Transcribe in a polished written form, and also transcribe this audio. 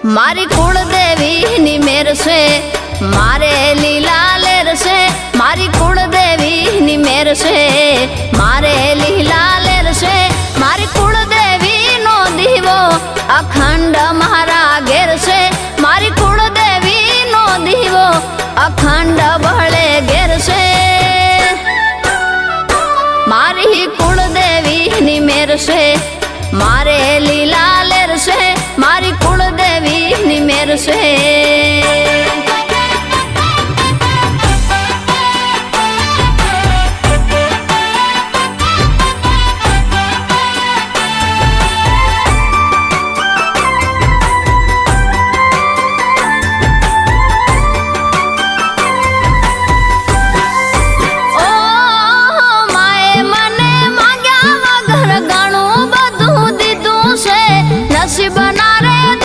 मारी कुलदेवी नी मेर से मारे लीला लेर से मारी कुलदेवी नी मेर से मारे लीला लेर से मारी कुलदेवी नो दीवो अखंड मारा घेर से मारी कुलदेवी नो दीवो अखंड बहले घेर से मारी कुलदेवी नी मेर से मारे लीला लेर से मारी कुलदेवी नी मेर से।